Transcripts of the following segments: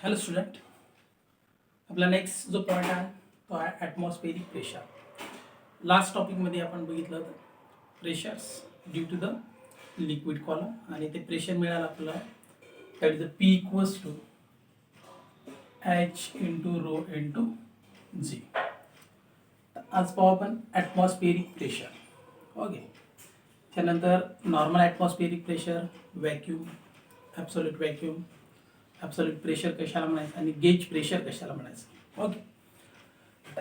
Hello student, आपला next जो point आहे तो आहे ॲटमॉस्फेरिक प्रेशर. लास्ट टॉपिकमध्ये आपण बघितलं होतं pressures due to the liquid column आणि ते प्रेशर मिळालं आपल्याला that is the P equals to H into rho into G. आज पाहू आपण ॲटमॉस्फेरिक प्रेशर. ओके, त्यानंतर normal atmospheric pressure, vacuum, absolute vacuum, absolute pressure कशाला म्हणायचं आणि गेज प्रेशर कशाला म्हणायचं. Okay,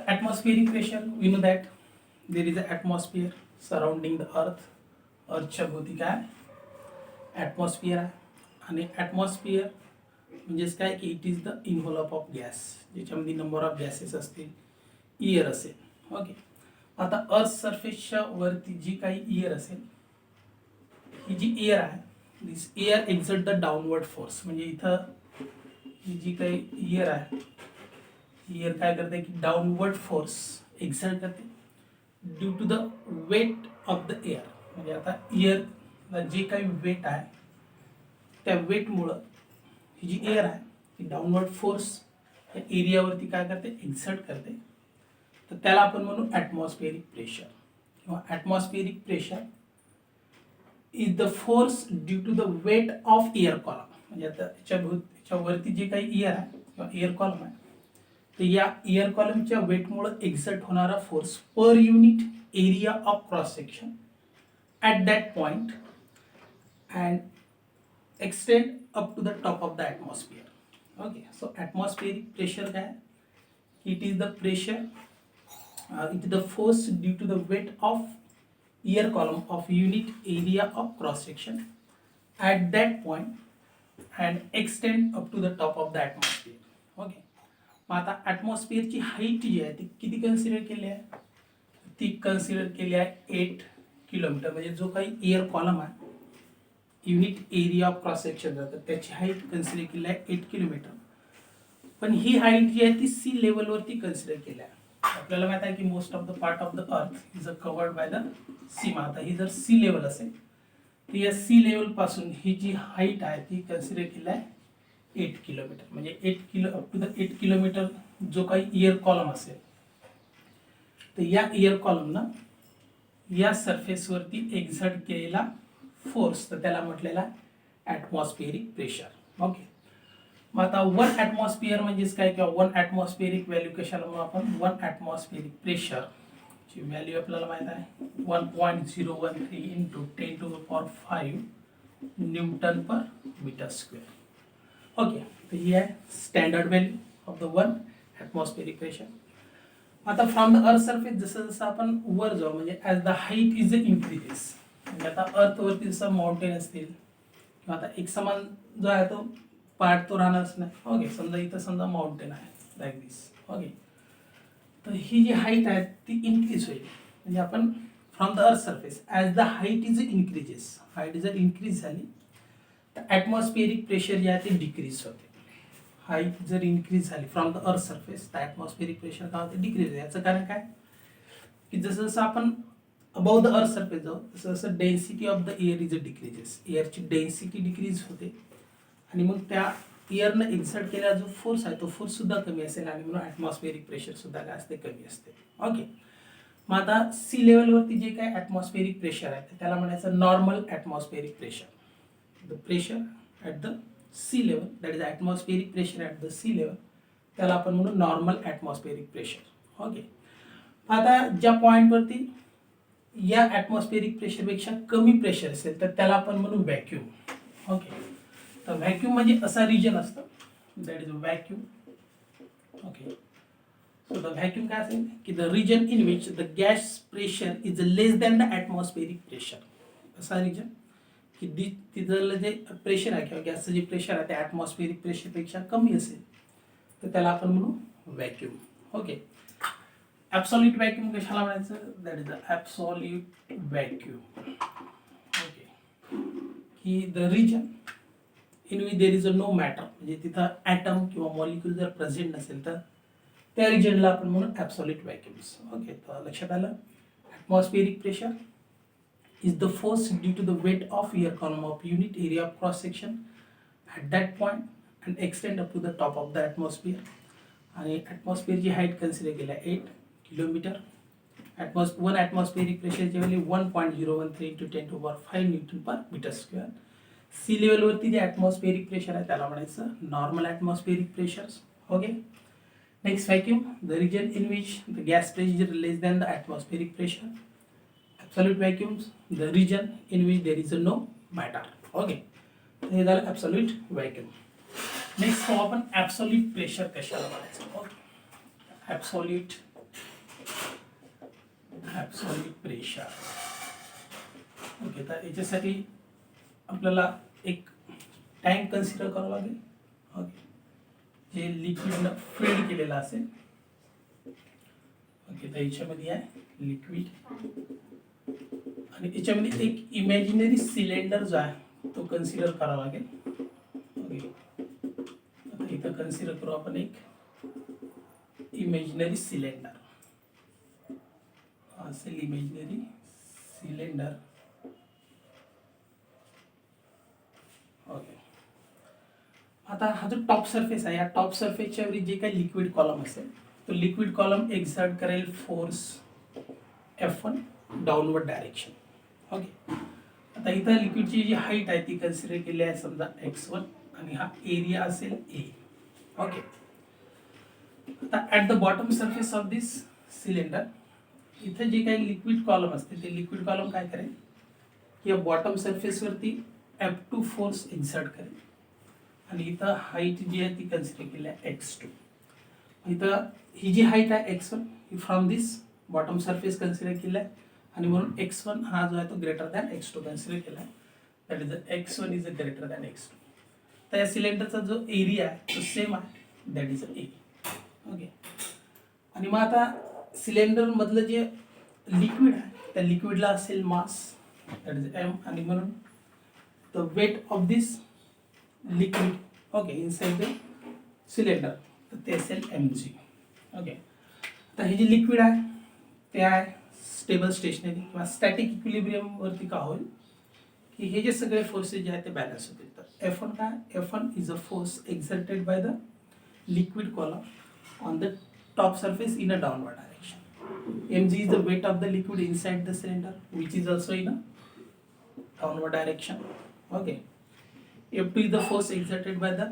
atmospheric pressure, we know that there is an atmosphere surrounding the earth. अर्थच्या भोवती काय ॲटमॉस्फिअर आहे आणि ॲटमॉस्फिअर म्हणजेच काय की it is the involve of gas, ज्याच्यामध्ये नंबर ऑफ गॅसेस असतील, इयर असेल. ओके, आता अर्थ सरफेसच्या वरती जी काही इयर असेल, ही जी एअर आहे, this air exert the downward force. म्हणजे इथं ही जी काही इयर आहे, इयर काय करते की डाऊनवर्ड फोर्स एक्झर्ट करते due to the weight of the air. म्हणजे आता इयरला जे काही वेट आहे त्या वेटमुळं ही जी एअर आहे ती डाऊनवर्ड फोर्स या एरियावरती काय करते, एक्झर्ट करते. तर त्याला आपण म्हणू ॲटमॉस्फेरिक प्रेशर किंवा atmospheric pressure is the force due to the weight of air column. म्हणजे आता याच्यावरती जे काही एअर आहे किंवा एअर कॉलम आहे, तर या एअर कॉलमच्या वेटमुळे एक्झर्ट होणारा force per unit area of cross section at that point and extend up to the top of the atmosphere. Okay, so atmospheric pressure काय, it is the pressure, it is the force due to the weight of air column of unit area of cross section at that point and extend up to the top of the atmosphere. Okay, मग आता ॲटमॉस्फिअरची height जी आहे ती किती consider केली आहे, ती consider केली आहे 8 किलोमीटर. म्हणजे जो काही एअर कॉलम आहे unit area of cross section जातं त्याची हाईट कन्सिडर केली आहे 8 किलोमीटर. पण ही हाईट जी आहे ती सी लेवलवरती कन्सिडर केली आहे. आपल्याला माहिती आहे की most of the part of the earth is covered by the sea. आता ही जर सी लेवल असेल तर या सी लेवलपासून ही जी हाईट आहे ती कन्सिडर केली आहे 8 किलोमीटर. म्हणजे 8 अप टू द 8 किलोमीटर जो काही इयर कॉलम असेल तर या इयर कॉलमनं या सरफेसवरती एक्झर्ट केलेला फोर्स तर त्याला म्हटलेला ॲटमॉस्फेरिक प्रेशर. ओके, मग आता 1 ॲटमॉस्फिअर म्हणजेच काय किंवा 1 ॲटमॉस्फेरिक व्हॅल्यू कशाला म्हणून आपण 1 ॲटमॉस्फेरिक प्रेशर ची व्हॅल्यू आपल्याला माहित आहे 1.013 into 10 to the power 5 newton per metre square. Okay, तर ही आहे standard value of the 1 atmospheric pressure. आता फ्रॉम द अर्थ सरफेस जसं जसं आपण वर जाऊ म्हणजे as the height is increases, म्हणजे आता अर्थवरती जसं माउंटेन असतील किंवा आता एक समान जो आहे तो पार्ट तो राहणारच नाही. ओके, समजा इथं समजा माउंटेन आहे लाईक दिस. ओके, तर ही जी हाईट आहे ती इन्क्रीज होईल. म्हणजे आपण from the earth surface as the height is increases, height जर इन्क्रीज झाली तर ॲटमॉस्फेरिक प्रेशर जे आहे ते डिक्रीज होते. हाईट जर इन्क्रीज झाली फ्रॉम द अर्थ सरफेस तर ॲटमॉस्फेरिक प्रेशर काय होते, डिक्रीज होते. याचं कारण काय की जसं जसं आपण अबाव द अर्थ सरफेस जाऊ तसं जसं density of the air is decreases, एअरची डेन्सिटी डिक्रीज होते आणि मग त्या एअरनं एक्झर्ट केलेला जो फोर्स आहे तो फोर्स सुद्धा कमी असेल आणि म्हणून ॲटमॉस्फेरिक प्रेशर सुद्धा काय असते, कमी असते. ओके, मग आता सी लेवलवरती जे काय ॲटमॉस्फेरिक प्रेशर आहे त्याला म्हणायचं normal atmospheric pressure. The pressure at the sea level that is atmospheric pressure at the sea level त्याला आपण म्हणू नॉर्मल ॲटमॉस्फेरिक प्रेशर. ओके, आता ज्या पॉईंटवरती या ॲटमॉस्फेरिक प्रेशरपेक्षा कमी प्रेशर असेल तर त्याला आपण म्हणू व्हॅक्यूम. ओके, तर व्हॅक्यूम म्हणजे असा रिजन असतं that is vacuum. Okay, so the vacuum काय असेल की the region in which the gas pressure is less than the atmospheric pressure. असा रिजन की तिथलं जे प्रेशर आहे किंवा गॅसचं जे प्रेशर आहे ते ॲटमॉस्फेरिक प्रेशरपेक्षा कमी असेल तर त्याला आपण म्हणू व्हॅक्यूम. ओके, ॲब्सोल्यूट व्हॅक्यूम कशाला म्हणायचं, that is the absolute vacuum. Okay, की the region in which there is a no matter, म्हणजे तिथं ॲटम किंवा मॉलिक्यूल जर प्रेझेंट नसेल तर त्या रिजनला आपण म्हणू ॲब्सोल्यूट व्हॅक्यूम्स. ओके, तर लक्षात आलं, atmospheric pressure is the force due to the weight of air column of unit area of cross section at that point and extend up to the top of the atmosphere. आणि ॲटमॉस्फिअरची height consider केली आहे 8 kilometre. One atmospheric प्रेशरची value 1.013 into 10⁵ newton per metre square. Sea लेवलवरती जे atmospheric pressure आहे त्याला म्हणायचं normal atmospheric pressures. Okay. Next vacuum, the region in which the gas pressure less than the atmospheric pressure. Absolute vacuums, the region in which there is a no matter. Okay, हे झालं absolute vacuum. Next पाहू आपण absolute pressure कशाला म्हणायचं. Okay, absolute pressure. Okay, तर याच्यासाठी आपल्याला एक टँक कन्सिडर करावं लागेल. ओके, जे लिक्विडनं फिल्ड केलेलं असेल. ओके, तर याच्यामध्ये आहे लिक्विड आणि याच्यामध्ये एक इमॅजिनरी सिलेंडर जो आहे तो कन्सिडर करावा लागेल. ओके, आता इथं कन्सिडर करू आपण एक इमॅजिनरी सिलेंडर. असेल इमॅजिनरी सिलेंडर. ओके, आता हा जो टॉप सरफेस आहे या टॉप सरफेसच्या वरती जे काही लिक्विड कॉलम असेल तो लिक्विड कॉलम एक्झर्ट करेल force F1 downward direction. Okay, आता इथं लिक्विडची जी हाईट आहे ती कन्सिडर केली आहे समजा x1 आणि हा एरिया असेल A. ओके, आता at the bottom surface of this cylinder इथं जे काही लिक्विड कॉलम असते ते लिक्विड कॉलम काय करेल की या बॉटम सरफेसवरती F2 फोर्स एक्झर्ट करेल आणि इथं हाईट जी आहे ती कन्सिडर केली आहे x2. इथं ही जी हाईट आहे x1 he from this bottom surface consider केलं आहे आणि म्हणून x1 हा जो आहे तो ग्रेटर दॅन x2 कन्सिडर केला आहे. That is x1 is greater than x2. तर या सिलेंडरचा जो एरिया आहे तो सेम आहे, दॅट इज A. ओके, आणि मग आता सिलेंडरमधलं जे लिक्विड आहे त्या लिक्विडला असेल मास, दॅट इज m, आणि म्हणून the weight of this liquid okay inside the cylinder तर ते असेल mg. ओके, तर हे जे लिक्विड आहे ते आहे स्टेबल स्टेशनरी किंवा स्टॅटिक इक्विलिब्रियम वरती का होईल की हे जे सगळे फोर्सेस जे आहेत ते बॅलन्स होतील. तर F1 काय, F1 is a force exerted by the liquid column on the top surface in a downward direction. mg is the weight of the liquid inside the cylinder which is also in a downward direction. Okay, F2 is the force exerted by the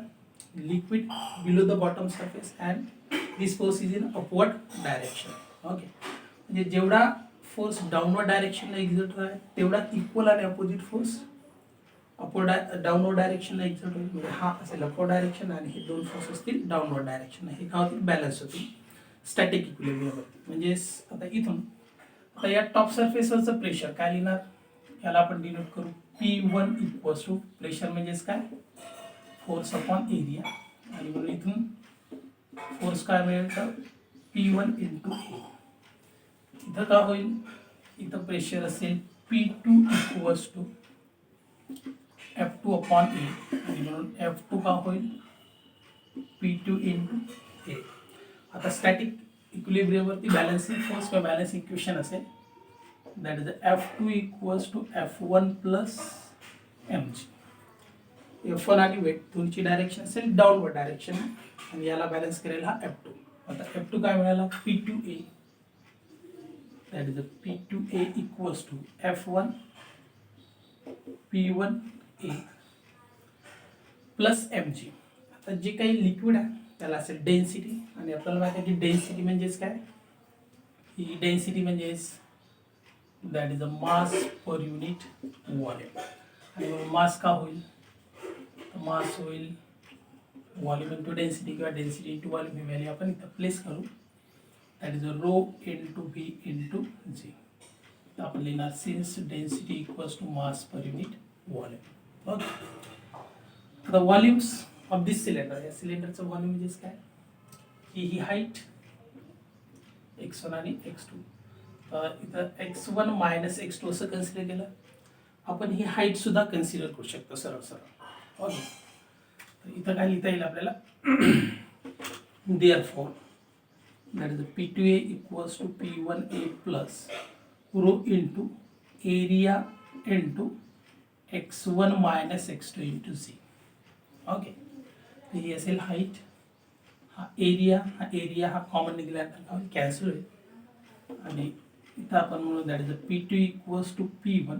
liquid below the bottom surface and this force is in upward direction. Okay, म्हणजे जेवढा force downward डायरेक्शनला exert आहे तेवढा equal आणि opposite force downward डायरेक्शनला exert होईल. म्हणजे हा असेल upward direction आणि हे दोन फोर्स असतील डाऊनवर्ड डायरेक्शन. हे काय होतील, बॅलन्स होतील स्टॅटिक इक्विलिब्रियमवरती. म्हणजे आता इथून आता या टॉप सरफेसवरचं प्रेशर काय लिहिणार, याला आपण डिनोट करू P1 इक्वल्स टू प्रेशर म्हणजेच काय फोर्स अपॉन एरिया आणि म्हणून इथून फोर्स काय मिळेल तर P1 इंटू A. इथं का होईल, इथं प्रेशर असेल P2 equals to F2 upon A आणि म्हणून F2 का होईल P2 इंटू A. आता स्टॅटिक इक्विलिब्रियमवरती बॅलन्सिंग फोर्स किंवा बॅलन्स इक्वेशन असेल that is F2 equals to F1 plus mg. F1 आणि वेट दोनची डायरेक्शन असेल डाऊनवर्ड डायरेक्शन आणि याला बॅलन्स करेल हा F2. आता F2 काय मिळाला P2A, that is P2A equals to F1 P1A plus mg. आता जे काही लिक्विड आहे त्याला असेल डेन्सिटी आणि आपल्याला माहिती आहे की डेन्सिटी म्हणजेच काय, ही डेन्सिटी म्हणजेच that is a mass per unit volume. आणि मास का होईल, मास होईल व्हॉल्यूम इंटू डेन्सिटी किंवा डेन्सिटी इंटू व्हॉल्यूम. ही व्हॅल्यू आपण इथं प्लेस करू, that is a rho into V into G. आपण लिहिणार since density equals to mass per unit volume. Okay, आता व्हॉल्यूम्स ऑफ दिस सिलेंडर, या सिलेंडरचं व्हॉल्यूम म्हणजेच काय, ही हाईट x1 आणि x2. तर इथं x1 मायनस x2 असं कन्सिडर केलं. आपण ही हाईट सुद्धा कन्सिडर करू शकतो सरळ सरळ. ओके, तर इथं काय लिहिता येईल आपल्याला therefore that is P2A equals to P1A plus rho into area into x1 minus x2 into c. Okay, तर ही असेल हाईट, हा एरिया हा कॉमन निघाल्यानंतर कॅन्सल होईल आणि इथं आपण म्हणू that is P two equals to P1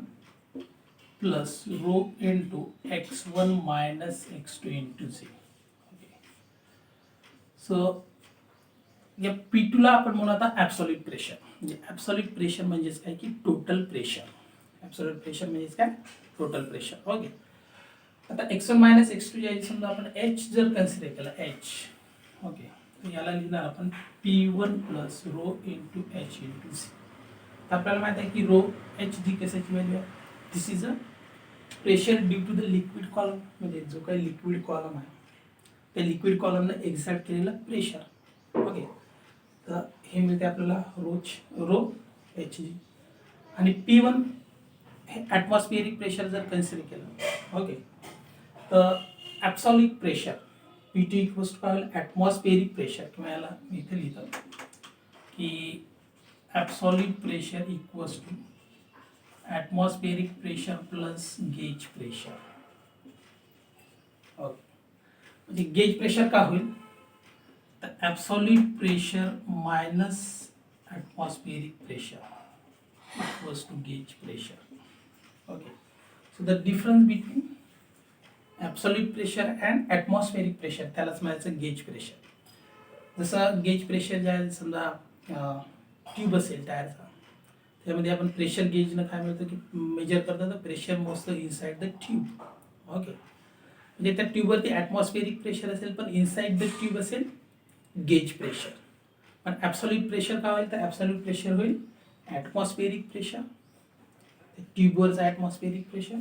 plus rho into x1 minus x2 into Z. Okay, so या P2 ला आपण म्हणू आता ॲब्सोल्यूट प्रेशर. म्हणजे ॲब्सोल्यूट प्रेशर म्हणजेच काय की टोटल प्रेशर. ॲब्सोल्यूट प्रेशर म्हणजेच काय टोटल प्रेशर. ओके, आता x1 मायनस x2 जे समजा आपण h जर कन्सिडर केला h, ओके, तर याला लिहिणार आपण P1 plus rho into h into C. आपल्याला माहिती आहे की रो h जी कशाची व्हॅल्यू आहे, this is a pressure due to the liquid column. म्हणजे जो काही लिक्विड कॉलम आहे त्या लिक्विड कॉलमनं एक्झर्ट केलेलं प्रेशर. ओके, तर हे मिळते आपल्याला रो एच जी. आणि P1 हे ॲटमॉस्फिअरिक प्रेशर जर कन्सिडर केलं, ओके, तर absolute pressure P2 equals to काय होईल ॲटमॉस्फिअरिक प्रेशर, किंवा याला मी इथे लिहितो की absolute pressure equals to atmospheric pressure plus gauge pressure. Okay, म्हणजे गेज प्रेशर का होईल तर absolute pressure minus atmospheric pressure equals to gauge pressure. Okay, so the difference between absolute pressure and atmospheric pressure त्यालाच म्हणायचं gauge pressure. जसं gauge pressure जे आहे समजा ट्यूब असेल टायरचा, त्यामध्ये आपण प्रेशर गेजनं काय मिळतं की मेजर करतात तर प्रेशर मोजतं इनसाइड द ट्यूब. ओके, म्हणजे त्या ट्यूबवरती ॲटमॉस्फेरिक प्रेशर असेल पण इनसाइड द ट्यूब असेल गेज प्रेशर. पण ॲब्सोल्यूट प्रेशर काय होईल तर ॲब्सोल्यूट प्रेशर होईल ॲटमॉस्फेरिक प्रेशर, ट्यूबवरचं ॲटमॉस्फेरिक प्रेशर,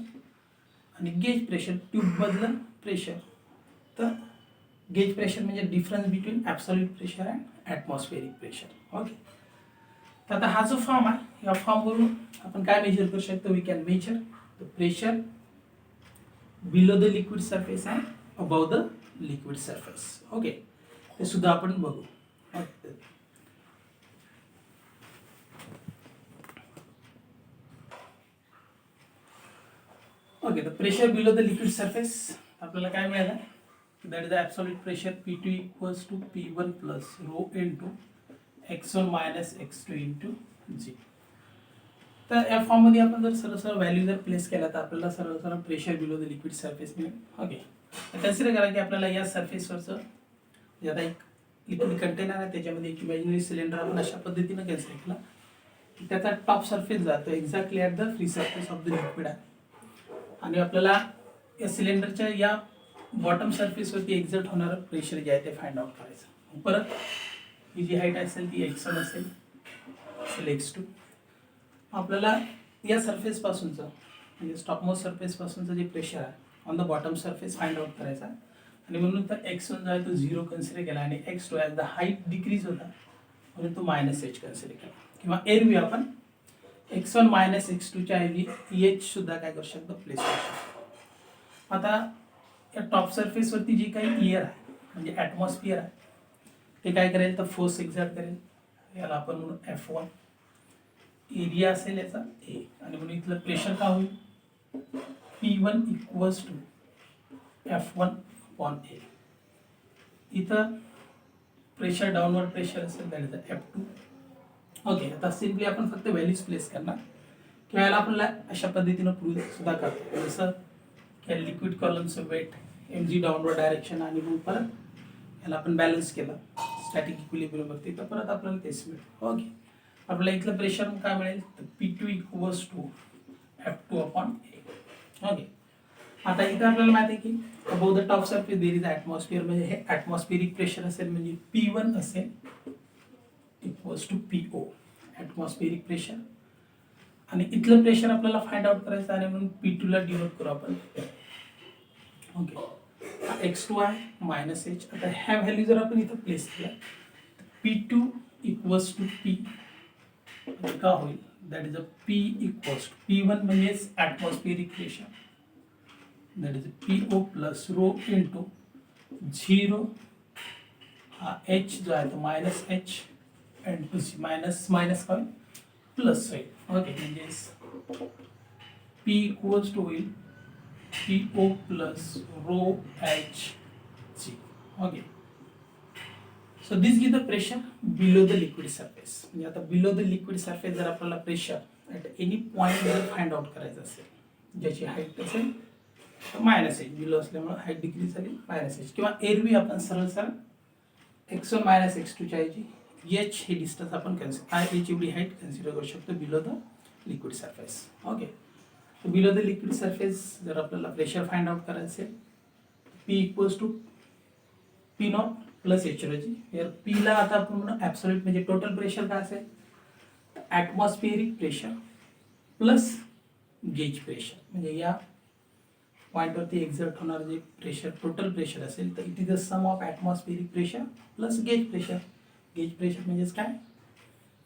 आणि गेज प्रेशर ट्यूबमधलं प्रेशर. तर गेज प्रेशर म्हणजे difference between absolute pressure and atmospheric pressure. Okay, तर आता हा जो फॉर्म आहे या फॉर्मवरून आपण काय मेजर करू शकतो, we can measure the pressure below the liquid surface and above the liquid surface. Okay, ते सुद्धा आपण बघू. Okay, okay, the pressure below the liquid surface आपल्याला काय मिळालं, that is the absolute pressure P2 equals to P1 plus rho into x1 minus x2 into G. तर या फॉर्ममध्ये आपण जर सरळ व्हॅल्यू जर प्लेस केला तर आपल्याला सरळ pressure below the liquid surface मिळेल. ओके, कन्सिडर करा की आपल्याला या सरफेसवरचं जे आता एक लिक्विड कंटेनर आहे त्याच्यामध्ये एक इमॅजिनरी सिलेंडर आपण अशा पद्धतीनं कन्सिडर केला की त्याचा टॉप सरफेस जातो exactly at the free surface of the liquid आहे, आणि आपल्याला या सिलेंडरच्या या बॉटम सरफेसवरती एक्झर्ट होणारं प्रेशर जे आहे ते फाइंड आउट करायचं. परत ही जी हाईट असेल ती x1 असेल x2. आपल्याला या सरफेसपासूनचं म्हणजे टॉपमोस्ट सरफेसपासूनचं जे प्रेशर आहे on the bottom surface find out करायचा, आणि म्हणून तर x1 जो आहे तो 0 कन्सिडर केला आणि x2 as the height decrease होता म्हणून तो -h कन्सिडर केला. किंवा एरवी आपण x1 मायनस x2 च्या ऐवजी h सुद्धा काय करू शकतो प्लेस करू शकतो. आता या टॉप सरफेसवरती जी काही एअर आहे म्हणजे ॲटमॉस्फिअर आहे ते काय करेल तर फोर्स एक्झर्ट करेल, याला आपण म्हणू F1. एरिया असेल याचा ए, आणि म्हणून इथलं प्रेशर काय होईल P1 equals to F1 upon ए. इथं प्रेशर डाऊनवर्ड प्रेशर असेल दॅट इज F2. ओके, आता सिम्पली आपण फक्त व्हॅल्यूज प्लेस करणार किंवा याला आपल्याला अशा पद्धतीनं प्रूव्ह सुद्धा करतो, जसं की लिक्विड कॉलमचं वेट mg डाऊनवर्ड डायरेक्शन, आणि मग परत याला आपण बॅलन्स केला स्टॅटिक इक्विलिब्रियमवरती तर परत आपल्याला तेच मिळेल. ओके, आपल्याला इथलं प्रेशर काय मिळेल तर P2 equals to F2 upon A. Okay, आता इथं आपल्याला माहिती आहे की above the top surface there is atmosphere, म्हणजे हे ॲटमॉस्फिअरिक प्रेशर असेल म्हणजे P1 असेल equals to PO atmospheric pressure, आणि इथलं प्रेशर आपल्याला फाइंड आउट करायचं आहे म्हणून P2 ला डिनोट करू आपण. ओके, x2 आहे मायनस h. आता ह्या व्हॅल्यू जर आपण इथं प्लेस केल्या P2 इक्वल्स टू P का होईल that is a P equals to P1 म्हणजेच atmospheric pressure that is PO plus rho into 0 हा h जो आहे तो minus h into C, minus काय प्लस होईल. ओके, म्हणजेच P इक्वल्स टू होईल PO plus rho h G. Okay. So this gives the pressure below the liquid surface. म्हणजे आता below the liquid surface जर आपल्याला pressure at any point जर find out करायचं असेल ज्याची हाईट असेल तर मायनस एच बिलो असल्यामुळे हाईट डिक्रीज झाली मायनस एच किंवा एरवी आपण सरळ सरळ x1 मायनस x2 च्या ऐवजी h हे डिस्टन्स आपण h एवढी हाईट कन्सिडर करू शकतो below the liquid surface. Okay. तर बिलो द लिक्विड सरफेस जर आपल्याला प्रेशर फाइंड आउट करायचं असेल P equals to P naught plus H rho g. यार P ला आता आपण म्हणू ॲब्सोल्यूट म्हणजे टोटल प्रेशर काय असेल atmospheric pressure plus gauge pressure. म्हणजे या पॉईंटवरती एक्झर्ट होणार जे प्रेशर टोटल प्रेशर असेल तर it is the sum of atmospheric pressure plus gauge pressure. Gauge pressure म्हणजेच काय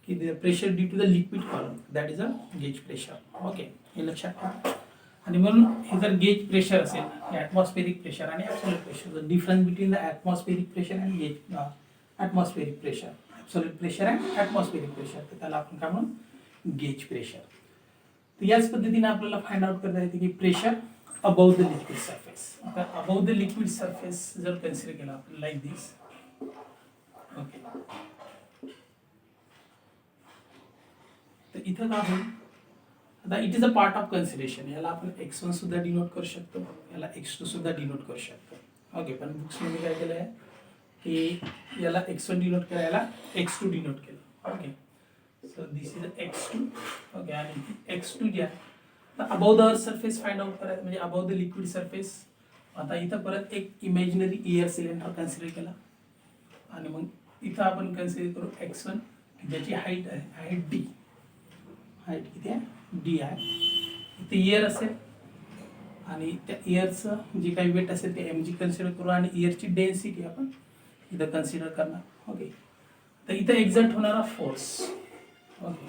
की the pressure due to the liquid column that is a gauge pressure. Okay. हे लक्षात ठेवा. आणि म्हणून हे जर गेज प्रेशर असेल ॲटमॉस्फिअरिक प्रेशर आणि absolute pressure the difference between the atmospheric pressure and gauge atmospheric pressure absolute pressure and atmospheric pressure तर त्याला आपण काय म्हणून गेज प्रेशर. तर याच पद्धतीने आपल्याला फाइंड आउट करता येते की pressure above the liquid surface. आता अबव द लिक्विड सरफेस जर कन्सिडर केला आपण लाईक दिस. ओके. तर इथं काय होईल आता it is a part of consideration. याला आपण x1 सुद्धा डिनोट करू शकतो याला x2 सुद्धा डिनोट करू शकतो. ओके. पण बुक्समध्ये काय केलं आहे की याला x1 डिनोट केलं याला x2 डिनोट केलं. Okay. So this is x2. Okay. आणि x2 जे आहे above the earth surface find out करायचं म्हणजे अबव द लिक्विड सरफेस. आता इथं परत एक इमॅजिनरी एअर सिलेंडर कन्सिडर केला आणि मग इथं आपण कन्सिडर करू x1 ज्याची हाईट आहे हाईट d. हाईट किती आहे d आहे. इथे एअर असेल आणि त्या एअरचं जे काही वेट असेल ते mg कन्सिडर करू आणि एअरची डेन्सिटी आपण इथं कन्सिडर करणार. ओके. तर इथं एक्झर्ट होणारा फोर्स. ओके.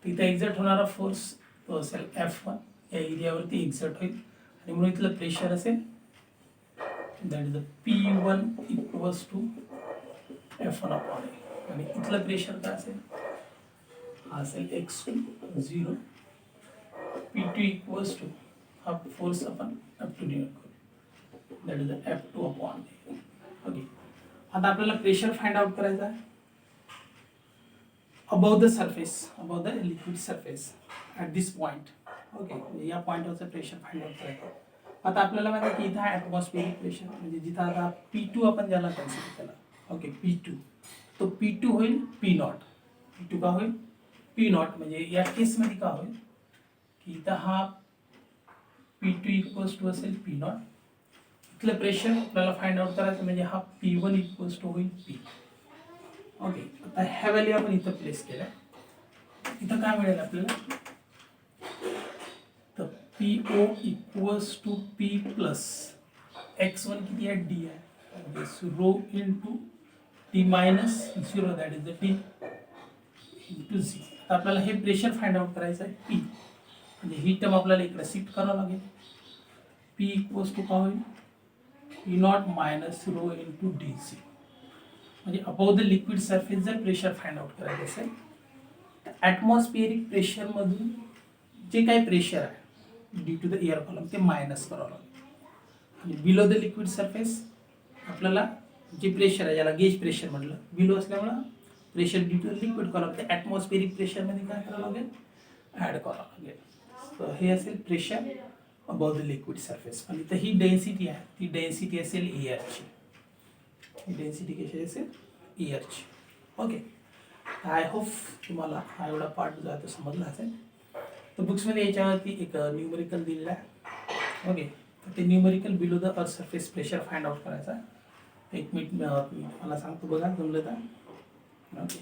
तर इथं एक्झर्ट होणारा फोर्स तो असेल F1 या एरियावरती एक्झर्ट होईल आणि म्हणून इथलं प्रेशर असेल that is the P1 equals to F1 upon A आणि इथलं प्रेशर काय असेल हा असेल x2 0 P2 इक्वल्स टू हा फोर्स आपण F2 डिनोट करू that is the F2 upon A. Okay. आता आपल्याला प्रेशर फाइंड आउट करायचा आहे above the surface, above the liquid surface at this point. Okay. या पॉईंटवरचं प्रेशर फाइंड आउट करायचं. आता आपल्याला माहिती आहे की इथं ॲटमॉस्फिअरिक प्रेशर म्हणजे जिथं आता P2 आपण ज्याला कन्सिडर केला. ओके. P2 तो P2 होईल P नॉट. P2 का होईल P नॉट म्हणजे या केसमध्ये का होईल की इथं हा P2 इक्वल्स टू असेल P नॉट. इथलं प्रेशर आपल्याला फाइंड आउट करायचं म्हणजे हा P1 इक्वल्स टू होईल P. ओके. आता ह्या व्हॅल्यू आपण इथं प्लेस केल्या. इथं काय मिळेल आपल्याला तर PO equals to P plus x1 किती आहे d आहे rho into T minus 0 that is the T into Z. आता आपल्याला हे प्रेशर फाइंड आउट करायचं आहे P म्हणजे ही टर्म आपल्याला इकडे शिफ्ट करावं लागेल. P इक्वल्स टू काय होईल P naught minus rho into DC. म्हणजे अबव द लिक्विड सरफेस जर प्रेशर फाइंड आउट करायचं असेल तर ॲटमॉस्फिअरिक प्रेशरमधून जे काही प्रेशर आहे due to the air column ते मायनस करावं लागेल आणि बिलो द लिक्विड सरफेस आपल्याला जे प्रेशर आहे याला गेज प्रेशर म्हटलं बिलो असल्यामुळं pressure due to the liquid column ते ॲटमॉस्फिअरिक प्रेशरमध्ये काय करावं लागेल ॲड करावं लागेल. तर हे असेल pressure above the liquid surface. पण इथं ही डेन्सिटी आहे ती डेन्सिटी असेल एअरची. डेन्सिटी कशी असेल एअरची. ओके. आय होप तुम्हाला हा एवढा पार्ट जो आहे तो समजला असेल. तर बुक्समध्ये याच्यावरती एक न्यूमरिकल दिलेला आहे. ओके. तर ते numerical below the earth surface pressure find out करायचा. एक मिनिट मला सांगतो बघा जमलं तर. ओके.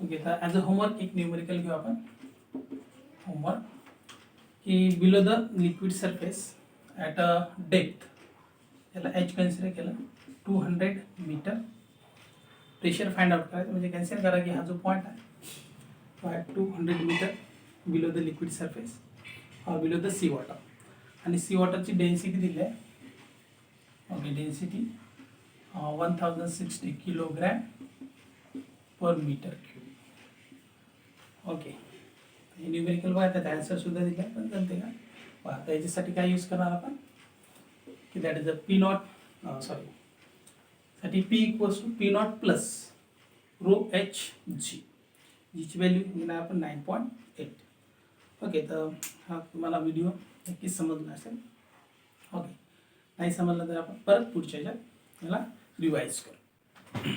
ओके. तर ॲज अ होमवर्क एक न्यूमरिकल घेऊ आपण. होमवर्क की below the liquid surface at a depth याला H कन्सिडर केलं 200 मीटर. प्रेशर फाइंड आउट करायचं म्हणजे कन्सिडर करा की हा जो पॉईंट आहे तो आहे 200 metre below the liquid surface below the sea water आणि सी वॉटरची डेन्सिटी दिली आहे. Okay. Density 1060 kilogram per metre cube. Okay. हे न्यूमेरिकल बघा त्यात आन्सर सुद्धा दिला पण जमते का पहा. आता याच्यासाठी काय यूज करणार आपण की that is a P naught sorry साठी P equals to P naught plus rho H G, जीची व्हॅल्यू घेणार आपण 9.8. ओके, तर हा तुम्हाला व्हिडिओ नक्कीच समजला असेल. ओके, नाही समजलं तर आपण परत पुढच्या ह्याच्यात याला रिवाईज करू.